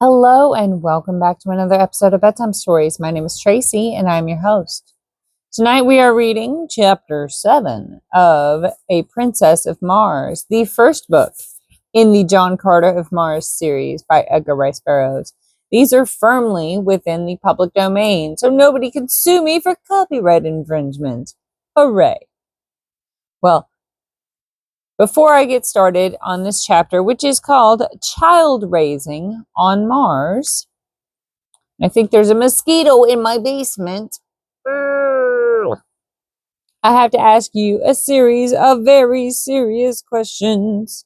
Hello and welcome back to another episode of Bedtime Stories. My name is Tracy and I'm your host. Tonight we are reading Chapter 7 of A Princess of Mars, the first book in the John Carter of Mars series by Edgar Rice Burroughs. These are firmly within the public domain, so nobody can sue me for copyright infringement. Hooray! Well, before I get started on this chapter, which is called Child Raising on Mars, I think there's a mosquito in my basement. I have to ask you a series of very serious questions.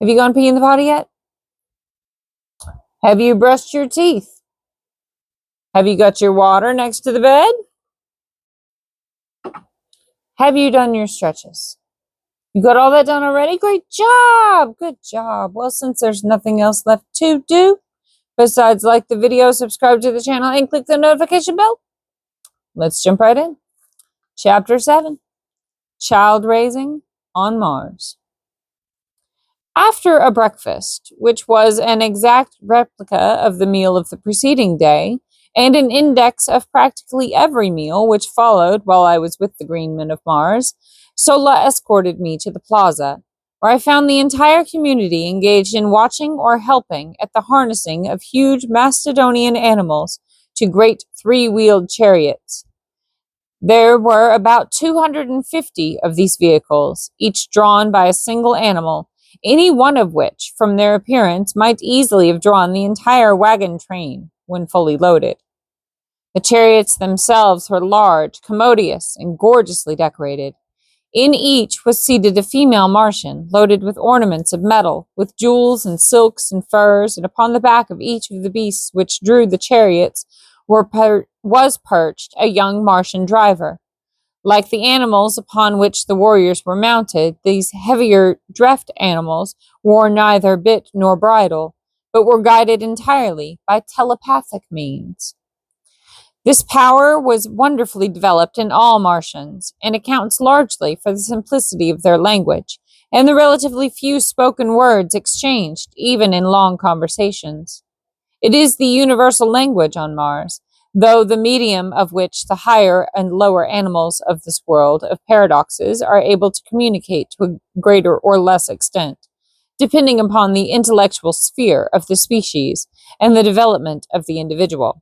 Have you gone pee in the potty yet? Have you brushed your teeth? Have you got your water next to the bed? Have you done your stretches? You got all that done already? Great job! Good job. Well, since there's nothing else left to do, besides like the video, subscribe to the channel, and click the notification bell, let's jump right in. Chapter 7, Child Raising on Mars. After a breakfast, which was an exact replica of the meal of the preceding day, and an index of practically every meal which followed while I was with the Green Men of Mars, Sola escorted me to the plaza, where I found the entire community engaged in watching or helping at the harnessing of huge Macedonian animals to great three-wheeled chariots. There were about 250 of these vehicles, each drawn by a single animal, any one of which, from their appearance, might easily have drawn the entire wagon train when fully loaded. The chariots themselves were large, commodious, and gorgeously decorated. In each was seated a female Martian, loaded with ornaments of metal, with jewels and silks and furs, and upon the back of each of the beasts which drew the chariots was perched a young Martian driver. Like the animals upon which the warriors were mounted, these heavier dreft animals wore neither bit nor bridle, but were guided entirely by telepathic means. This power was wonderfully developed in all Martians, and accounts largely for the simplicity of their language, and the relatively few spoken words exchanged, even in long conversations. It is the universal language on Mars, though the medium of which the higher and lower animals of this world of paradoxes are able to communicate to a greater or less extent, depending upon the intellectual sphere of the species and the development of the individual.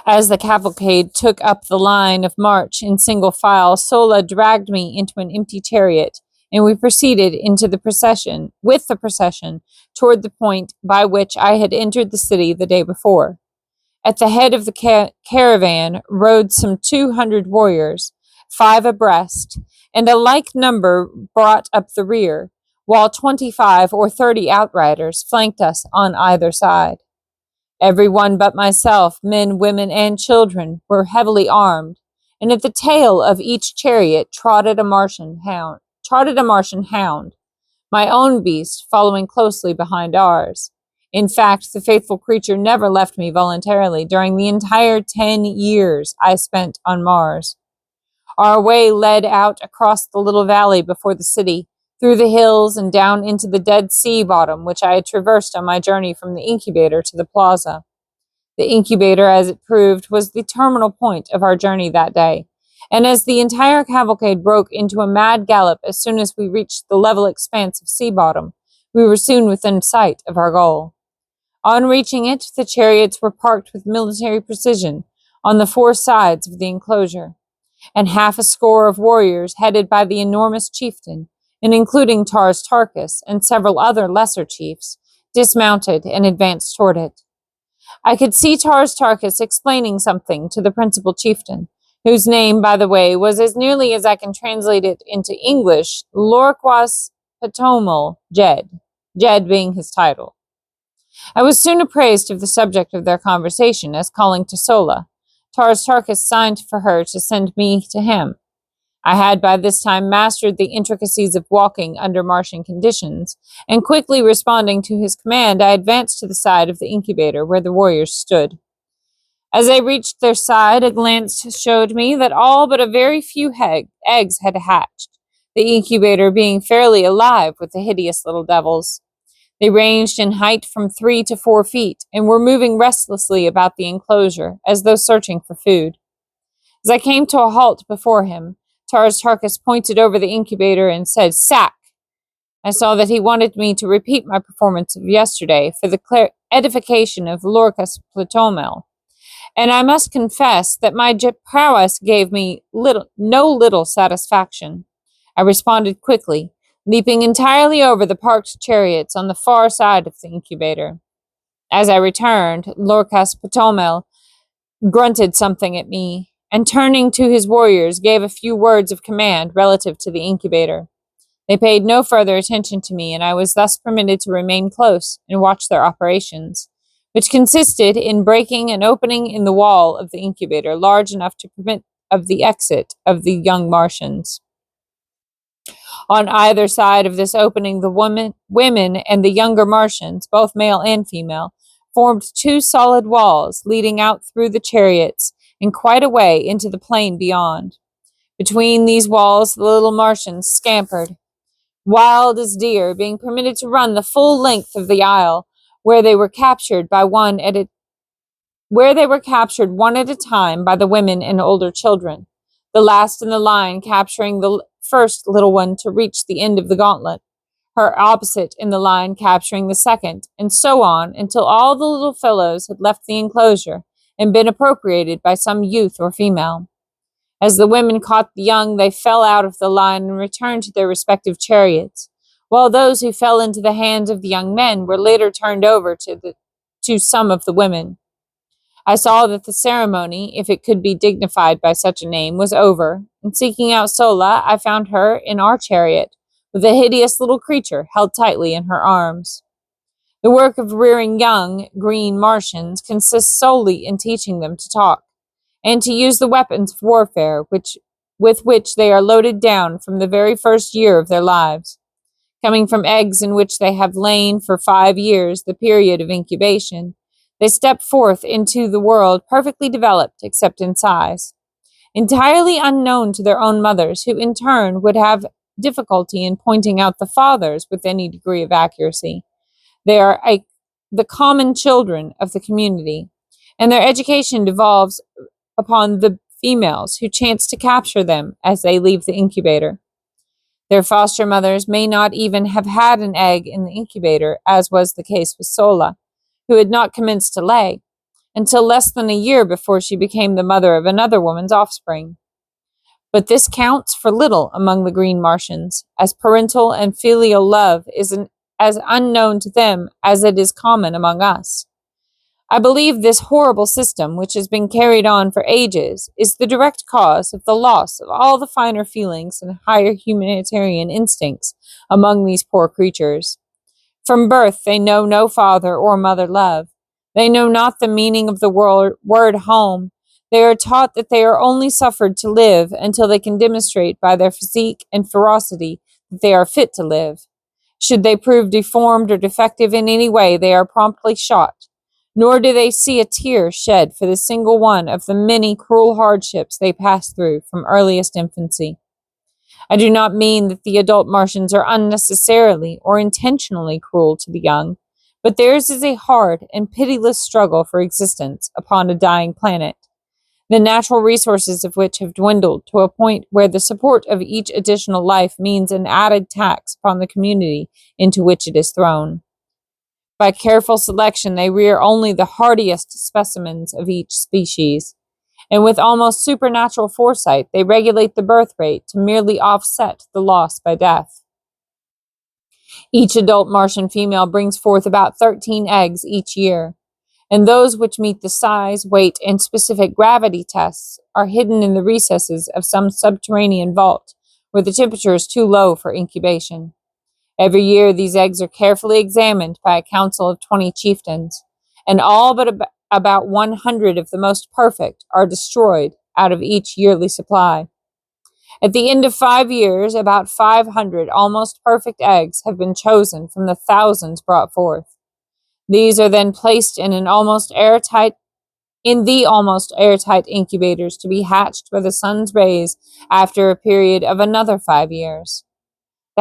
As the cavalcade took up the line of march in single file, Sola dragged me into an empty chariot, and we proceeded with the procession, toward the point by which I had entered the city the day before. At the head of the caravan rode some 200 warriors, 5 abreast, and a like number brought up the rear, while 25 or 30 outriders flanked us on either side. Everyone but myself, men, women, and children, were heavily armed, and at the tail of each chariot trotted a Martian hound, my own beast following closely behind ours. In fact, the faithful creature never left me voluntarily during the entire 10 years I spent on Mars. Our way led out across the little valley before the city, through the hills and down into the Dead Sea bottom, which I had traversed on my journey from the incubator to the plaza. The incubator, as it proved, was the terminal point of our journey that day, and as the entire cavalcade broke into a mad gallop as soon as we reached the level expanse of sea bottom, we were soon within sight of our goal. On reaching it, the chariots were parked with military precision on the 4 sides of the enclosure, and half a score of warriors, headed by the enormous chieftain, and including Tarkus and several other lesser chiefs, dismounted and advanced toward it. I could see Tarkus explaining something to the principal chieftain, whose name, by the way, was, as nearly as I can translate it into English, Lorquas Patomal Jed, Jed being his title. I was soon apprised of the subject of their conversation, as calling to Sola, Tarkus signed for her to send me to him. I had by this time mastered the intricacies of walking under Martian conditions, and quickly responding to his command, I advanced to the side of the incubator where the warriors stood. As I reached their side, a glance showed me that all but a very few eggs had hatched, the incubator being fairly alive with the hideous little devils. They ranged in height from 3 to 4 feet and were moving restlessly about the enclosure as though searching for food. As I came to a halt before him, Tharks pointed over the incubator and said, "Sack." I saw that he wanted me to repeat my performance of yesterday for the edification of Lorcas Platomel, and I must confess that my prowess gave me no little satisfaction. I responded quickly, leaping entirely over the parked chariots on the far side of the incubator. As I returned, Lorcas Platomel grunted something at me, and turning to his warriors, gave a few words of command relative to the incubator. They paid no further attention to me, and I was thus permitted to remain close and watch their operations, which consisted in breaking an opening in the wall of the incubator large enough to permit of the exit of the young Martians. On either side of this opening, the women and the younger Martians, both male and female, formed two solid walls leading out through the chariots and quite a way into the plain beyond. Between these walls, the little Martians scampered, wild as deer, being permitted to run the full length of the aisle, where they were captured one at a time by the women and older children, the last in the line capturing the first little one to reach the end of the gauntlet, her opposite in the line capturing the second, and so on until all the little fellows had left the enclosure and been appropriated by some youth or female. As the women caught the young, they fell out of the line and returned to their respective chariots, while those who fell into the hands of the young men were later turned over to some of the women. I saw that the ceremony, if it could be dignified by such a name, was over, and seeking out Sola, I found her in our chariot, with a hideous little creature held tightly in her arms. The work of rearing young, green Martians consists solely in teaching them to talk, and to use the weapons of warfare with which they are loaded down from the very first year of their lives. Coming from eggs in which they have lain for 5 years, the period of incubation, they step forth into the world perfectly developed except in size, entirely unknown to their own mothers, who in turn would have difficulty in pointing out the fathers with any degree of accuracy. They are the common children of the community, and their education devolves upon the females who chance to capture them as they leave the incubator. Their foster mothers may not even have had an egg in the incubator, as was the case with Sola, who had not commenced to lay, until less than a year before she became the mother of another woman's offspring. But this counts for little among the green Martians, as parental and filial love is as unknown to them as it is common among us. I believe this horrible system, which has been carried on for ages, is the direct cause of the loss of all the finer feelings and higher humanitarian instincts among these poor creatures. From birth, they know no father or mother love. They know not the meaning of the word home. They are taught that they are only suffered to live until they can demonstrate by their physique and ferocity that they are fit to live. Should they prove deformed or defective in any way, they are promptly shot. Nor do they see a tear shed for the single one of the many cruel hardships they pass through from earliest infancy. I do not mean that the adult Martians are unnecessarily or intentionally cruel to the young, but theirs is a hard and pitiless struggle for existence upon a dying planet, the natural resources of which have dwindled to a point where the support of each additional life means an added tax upon the community into which it is thrown. By careful selection, they rear only the hardiest specimens of each species, and with almost supernatural foresight, they regulate the birth rate to merely offset the loss by death. Each adult Martian female brings forth about 13 eggs each year, and those which meet the size, weight, and specific gravity tests are hidden in the recesses of some subterranean vault where the temperature is too low for incubation. Every year, these eggs are carefully examined by a council of 20 chieftains, and all but about 100 of the most perfect are destroyed out of each yearly supply. At the end of 5 years, about 500 almost perfect eggs have been chosen from the thousands brought forth. These are then placed in the almost airtight incubators to be hatched by the sun's rays after a period of another 5 years.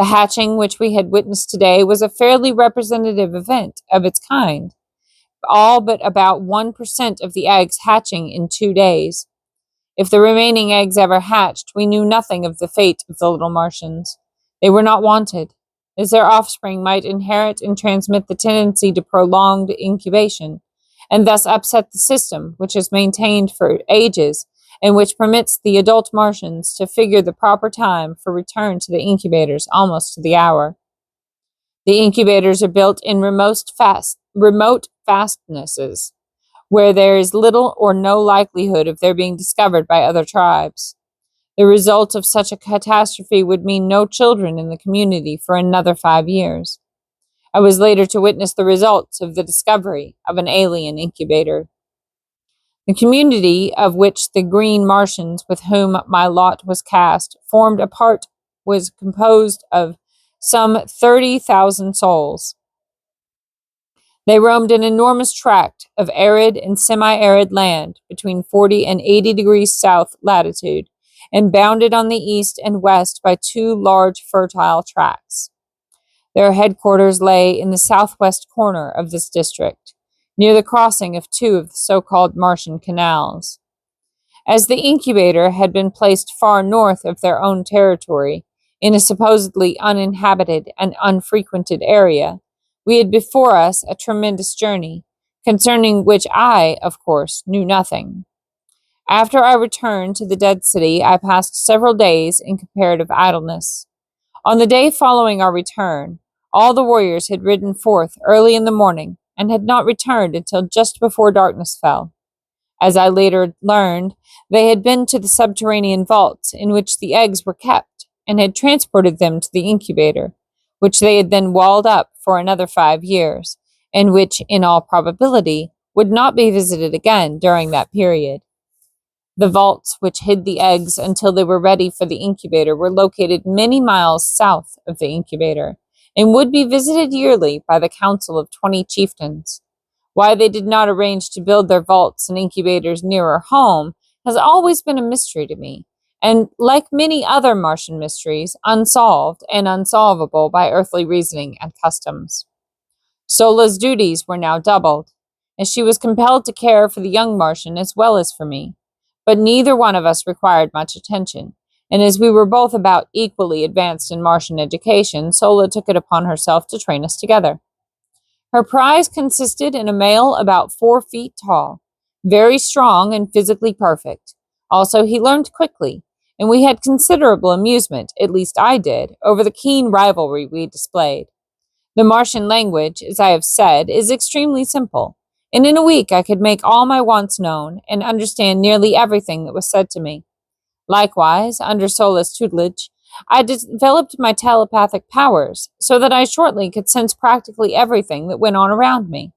The hatching which we had witnessed today was a fairly representative event of its kind, all but about 1% of the eggs hatching in 2 days. If the remaining eggs ever hatched, we knew nothing of the fate of the little Martians. They were not wanted, as their offspring might inherit and transmit the tendency to prolonged incubation, and thus upset the system which is maintained for ages and which permits the adult Martians to figure the proper time for return to the incubators almost to the hour. The incubators are built in remote fastnesses, where there is little or no likelihood of their being discovered by other tribes. The result of such a catastrophe would mean no children in the community for another 5 years. I was later to witness the results of the discovery of an alien incubator. The community of which the green Martians with whom my lot was cast formed a part was composed of some 30,000 souls. They roamed an enormous tract of arid and semi-arid land between 40 and 80 degrees south latitude, and bounded on the east and west by 2 large fertile tracts. Their headquarters lay in the southwest corner of this district, near the crossing of 2 of the so-called Martian canals. As the incubator had been placed far north of their own territory, in a supposedly uninhabited and unfrequented area, we had before us a tremendous journey, concerning which I, of course, knew nothing. After I returned to the dead city, I passed several days in comparative idleness. On the day following our return, all the warriors had ridden forth early in the morning, and had not returned until just before darkness fell. As I later learned, they had been to the subterranean vaults in which the eggs were kept, and had transported them to the incubator, which they had then walled up for another 5 years, and which, in all probability, would not be visited again during that period. The vaults which hid the eggs until they were ready for the incubator were located many miles south of the incubator, and would be visited yearly by the council of 20 chieftains. Why they did not arrange to build their vaults and incubators nearer home has always been a mystery to me, and, like many other Martian mysteries, unsolved and unsolvable by earthly reasoning and customs. Sola's duties were now doubled, as she was compelled to care for the young Martian as well as for me. But neither one of us required much attention, and as we were both about equally advanced in Martian education, Sola took it upon herself to train us together. Her prize consisted in a male about 4 feet tall, very strong and physically perfect. Also, he learned quickly, and we had considerable amusement, at least I did, over the keen rivalry we displayed. The Martian language, as I have said, is extremely simple, and in a week I could make all my wants known and understand nearly everything that was said to me. Likewise, under Sola's tutelage, I developed my telepathic powers so that I shortly could sense practically everything that went on around me.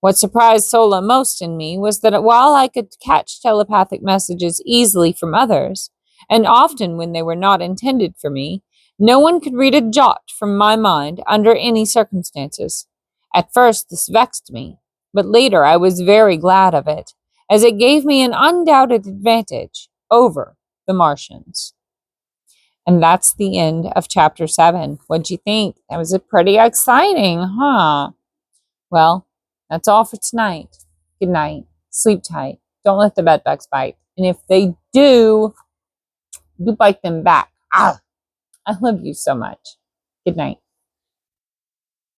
What surprised Sola most in me was that while I could catch telepathic messages easily from others, and often when they were not intended for me, no one could read a jot from my mind under any circumstances. At first this vexed me, but later I was very glad of it, as it gave me an undoubted advantage over the Martians. And that's the end of chapter 7. What'd you think? That was pretty exciting, huh? Well, that's all for tonight. Good night. Sleep tight. Don't let the bedbugs bite. And if they do, you bite them back. Ah, I love you so much. Good night.